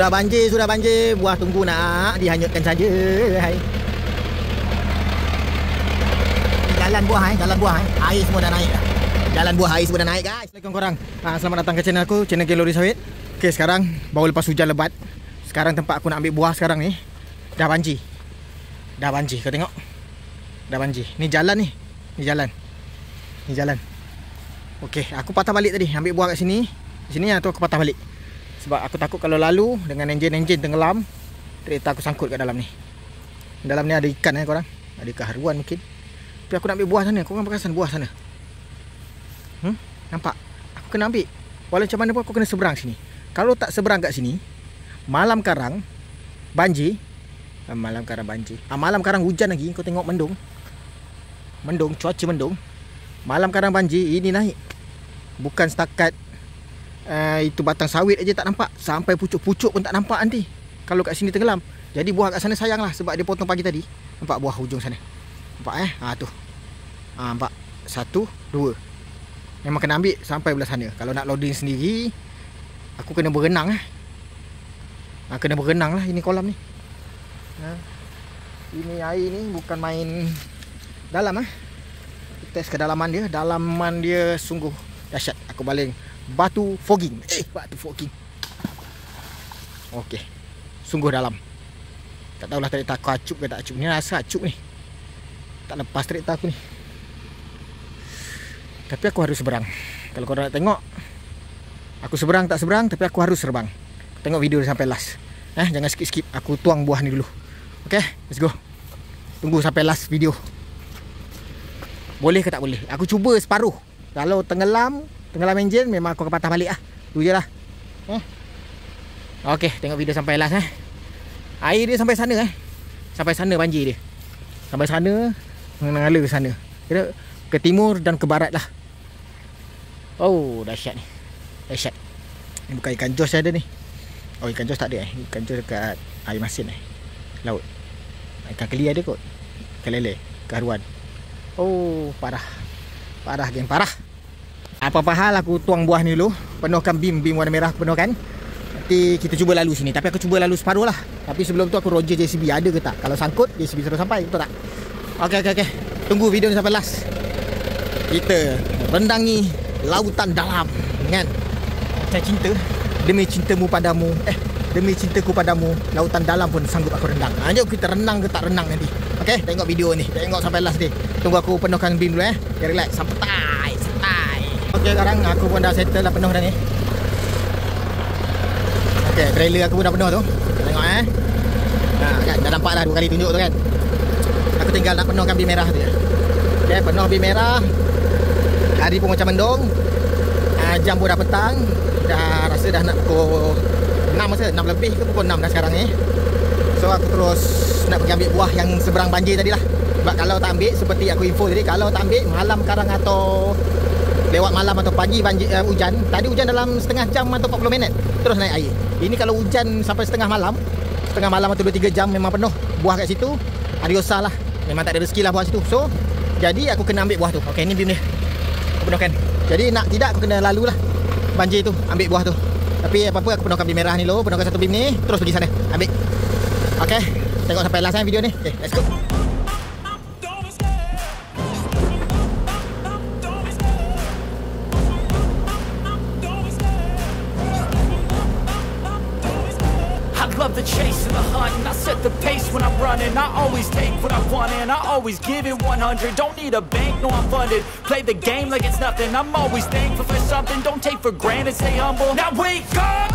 Sudah banjir. Buah tunggu nak dihanyutkan saja. Hai. Jalan buah air semua dah naik dah. Jalan buah air semua dah naik guys. Assalamualaikum korang. Selamat datang ke channel aku, channel Gelori Sawit. Okey, sekarang baru lepas hujan lebat. Sekarang tempat aku nak ambil buah sekarang ni dah banjir. Kau tengok. Dah banjir. Ni jalan ni. Ni jalan. Okey, aku patah balik tadi ambil buah kat sini. Di sini aku patah balik. Sebab aku takut kalau lalu dengan enjin tenggelam, kereta aku sangkut kat dalam ni. Dalam ni ada ikan korang. Ada ikan haruan mungkin. Tapi aku nak ambil buah sana. Korang perasan buah sana? Nampak? Aku kena ambil. Walau macam mana pun aku kena seberang sini. Kalau tak seberang kat sini, malam karang banjir. Malam karang hujan lagi. Kau tengok mendung, cuaca mendung. Malam karang banjir, ini naik. Bukan setakat itu batang sawit aja tak nampak, sampai pucuk-pucuk pun tak nampak nanti kalau kat sini tenggelam. Jadi buah kat sana sayang lah, sebab dia potong pagi tadi. Nampak buah hujung sana? Nampak tu. Nampak? 1, 2. Memang kena ambil sampai belah sana. Kalau nak loading sendiri, aku kena berenang kena berenang lah. Ini kolam ni. Ini air ni bukan main dalam Test kedalaman dia. Dalaman dia sungguh dahsyat. Aku baling batu fogging. Okey. Sungguh dalam. Tak tahulah kereta aku acup ke tak acup. Ni rasa acup ni. Tak lepas kereta aku ni. Tapi aku harus seberang. Kalau korang nak tengok, aku seberang tak seberang, tapi aku harus seberang. Tengok video sampai last. Jangan skip. Aku tuang buah ni dulu. Okay, let's go. Tunggu sampai last video. Boleh ke tak boleh? Aku cuba separuh. Kalau tenggelam enjin, memang aku akan patah balik Tu je lah. Okay, tengok video sampai last. Air dia sampai sana Sampai sana banjir dia. Sampai sana, mengalir ke sana. Kira ke timur dan ke barat lah. Oh, dahsyat ni. Dahsyat. Ni bukan ikan jos ada ni. Oh, ikan jos tak ada Ikan jos dekat air masin laut. Ikan keli ada kot. Ikan lele, ikan haruan. Oh, parah. Geng, parah. Apa-apa hal aku tuang buah ni dulu. Penuhkan bim warna merah aku penuhkan. Nanti kita cuba lalu sini. Tapi aku cuba lalu separuh lah. Tapi sebelum tu aku roger JCB ada ke tak. Kalau sangkut, JCB terus sampai. Betul tak? Okay. Tunggu video ni sampai last. Kita rendangi lautan dalam, kan? Saya cinta. Demi cintamu padamu, demi cintaku padamu, lautan dalam pun sanggup aku rendang. Jom kita renang ke tak renang nanti. Okay, tengok video ni. Tengok sampai last ni. Tunggu aku penuhkan bim dulu Dia relax, santai. Okay, sekarang aku pun dah settle dah penuh dah ni. Okay, trailer aku pun dah penuh tu. Tengok kan, dah nampak dah 2 kali tunjuk tu kan. Aku tinggal nak penuhkan bim merah tu je. Okay, penuh bim merah. Hari pun macam mendung. Jam pun dah petang. Dah rasa dah nak pukul 6 masa 6 lebih ke pukul 6 dah sekarang ni. So aku terus nak pergi ambil buah yang seberang banjir tadi lah. Sebab kalau tak ambil, seperti aku info tadi, kalau tak ambil malam karang atau lewat malam atau pagi banjir, hujan. Tadi hujan dalam setengah jam atau 40 minit terus naik air. Ini kalau hujan sampai setengah malam atau 2-3 jam memang penuh buah kat situ. Adiosah lah. Memang tak ada rezeki lah buah situ. So jadi aku kena ambil buah tu. Okay, ni bim dia. Aku penuhkan. Jadi nak tidak aku kena lalu lah banjir tu, ambil buah tu. Tapi apa-apa aku penuhkan bim merah ni dulu. Penuhkan satu bim ni, terus pergi sana ambil. Okay, tengok sampai last video ni. Okay, let's go. Love the chase and the hunt, and I set the pace when I'm running. I always take what I want and I always give it 100. Don't need a bank, no I'm funded. Play the game like it's nothing. I'm always thankful for something. Don't take for granted, stay humble. Now wake up,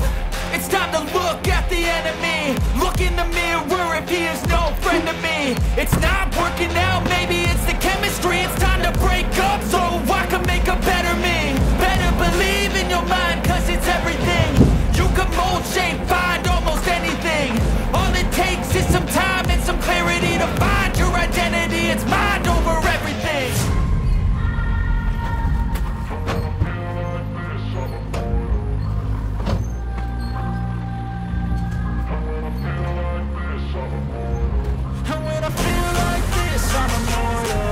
it's time to look at the enemy. Look in the mirror if he is no friend to me. It's not working out, maybe it's the chemistry. It's time to break up so I can make a better me. Better believe in your mind, cause it's everything. You can mold, shape, find almost anything. All it takes is some time and some clarity to find your identity. It's mind over everything. And when I feel like this, I'm immortal.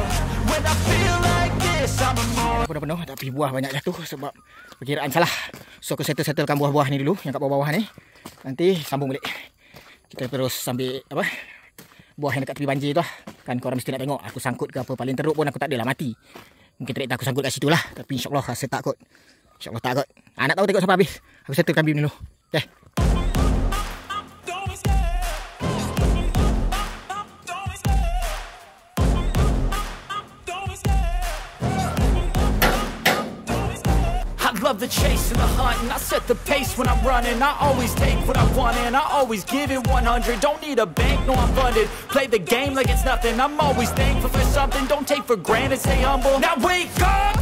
When I feel like this, I'm immortal. Tapi buah banyak jatuh sebab perkiraan salah. So aku settlekan buah-buah ni dulu yang kat bawah-bawah ni. Nanti sambung balik. Kita terus ambil apa? Buah yang dekat tepi banjir tu lah. Kan korang mesti nak tengok aku sangkut ke apa. Paling teruk pun aku tak adalah mati. Mungkin tadi aku sangkut kat situ lah. Tapi insyaAllah rasa tak kot. InsyaAllah tak kot. Nak tahu tengok sampai habis. Aku settlekan beam dulu. Okay. Love the chase and the hunt, and I set the pace when I'm running. I always take what I want and I always give it 100. Don't need a bank, no I'm funded. Play the game like it's nothing. I'm always thankful for something. Don't take for granted, stay humble. Now wake up,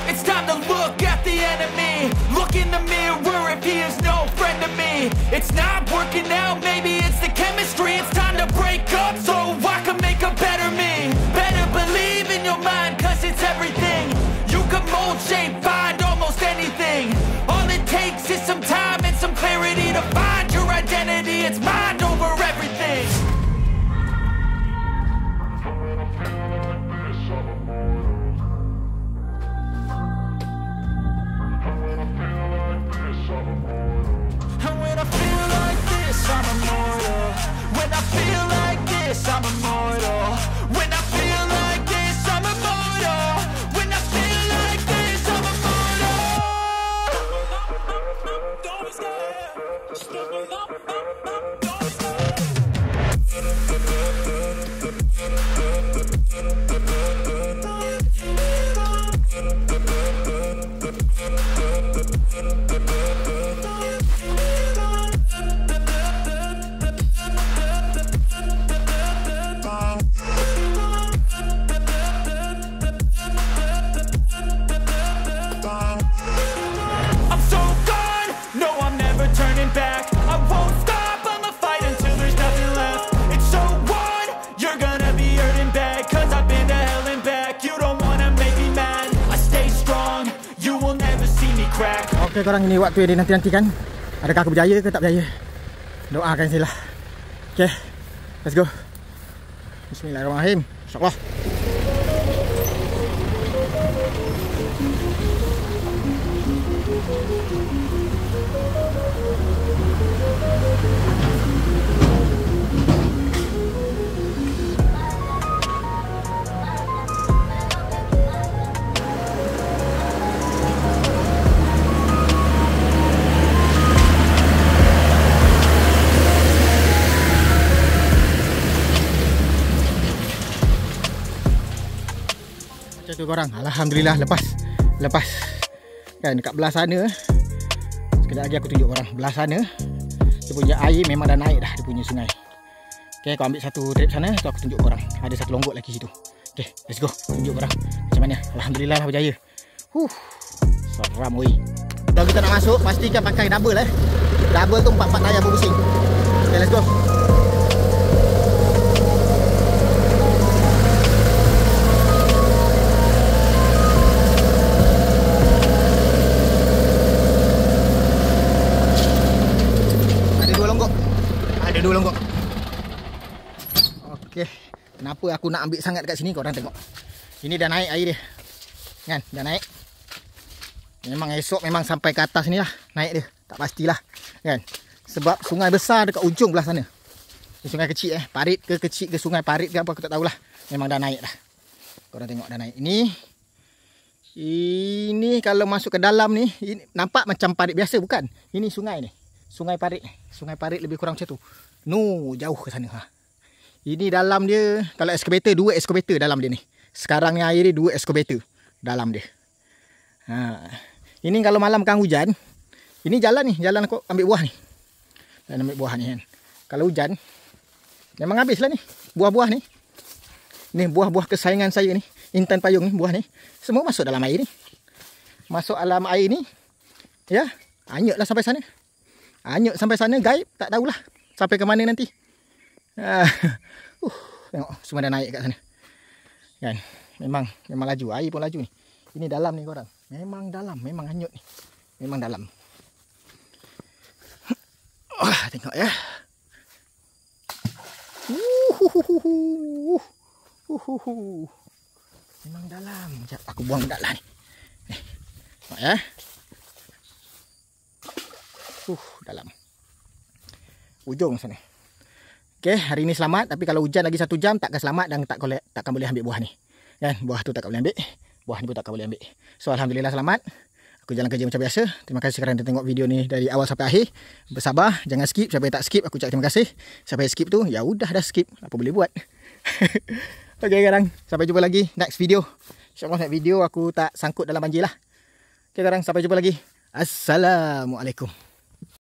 it's time to look at the enemy. Look in the mirror if he is no friend to me. It's not working out, maybe it's the chemistry. It's time to break up so I can make a better me. Better believe in your mind, cause it's everything. You can mold, shape, find almost anything. All it takes is some time and some clarity to find your identity. It's mind over everything. And when I feel like this, I'm immortal. When I feel like this, I'm immortal. When I feel like this, I'm immortal. When I feel like this, I'm immortal. Don't be scared. Step it up, don't be scared. I'm so gone, no I'm never turning back. I won't stop, I'ma fight until there's nothing left. It's so on, you're gonna be hurting bad. Cause I've been to hell and back. You don't wanna make me mad. I stay strong, you will never see me crack. Okey korang, ini waktu yang dinanti-nantikan. Adakah aku berjaya ke tak berjaya? Doakan saya lah. Okay, let's go. Bismillahirrahmanirrahim. InsyaAllah. Tu korang, alhamdulillah lepas kan dekat belah sana. Sekejap lagi aku tunjuk korang belah sana. Dia punya air memang dah naik dah, dia punya sungai. Okay, kau ambil satu trip sana, tu aku tunjuk korang. Ada satu longgok lagi situ. Okay, let's go, tunjuk korang macam mana. Alhamdulillah lah berjaya. Seram weh. Kalau kita nak masuk, pastikan pakai double Double tu 4 tayar berpusing. Okay, let's go. Ada dua longgok. Okey. Kenapa aku nak ambil sangat kat sini, korang tengok. Ini dah naik air dia. Kan? Dah naik. Memang esok memang sampai ke atas ni lah naik dia. Tak pastilah. Kan? Sebab sungai besar dekat ujung belah sana. Sungai kecil parit ke kecil ke sungai parit ke apa aku tak tahulah. Memang dah naik dah. Korang tengok dah naik. Ini kalau masuk ke dalam ni, ini nampak macam parit biasa bukan? Ini sungai ni. Sungai parit. Sungai parit lebih kurang macam tu. No, jauh ke sana. Ini dalam dia, kalau excavator, 2 excavator dalam dia ni. Sekarang ni air dia 2 excavator dalam dia. Ini kalau malam kang hujan, ini jalan ni, jalan aku ambil buah ni. Dan ambil buah ni kan. Kalau hujan, memang habislah ni. Buah-buah ni. Ni buah-buah kesayangan saya ni. Intan payung ni, buah ni. Semua masuk dalam air ni. Masuk alam air ni. Ya, hanyutlah sampai sana. Hanyut sampai sana, gaib, tak tahulah sampai ke mana nanti. Tengok, semua dah naik kat sana. Kan, memang laju, air pun laju ni. Ini dalam ni korang. Memang dalam, memang hanyut ni. Memang dalam. Tengok ya. Memang dalam. Sekejap aku buang dak lah ni. Tengok ya. Dalam. Ujung sana. Okey, hari ni selamat. Tapi kalau hujan lagi 1 jam takkan selamat dan takkan boleh ambil buah ni. Kan? Buah tu takkan boleh ambil. Buah ni pun takkan boleh ambil. So alhamdulillah selamat. Aku jalan kerja macam biasa. Terima kasih kerana tengok video ni dari awal sampai akhir. Bersabar, jangan skip. Siapa yang tak skip, aku ucap terima kasih. Siapa yang skip tu, ya udah dah skip. Apa boleh buat? Okey sekarang, sampai jumpa lagi next video. InsyaAllah next video aku tak sangkut dalam banjir lah. Okey sekarang, sampai jumpa lagi. Assalamualaikum.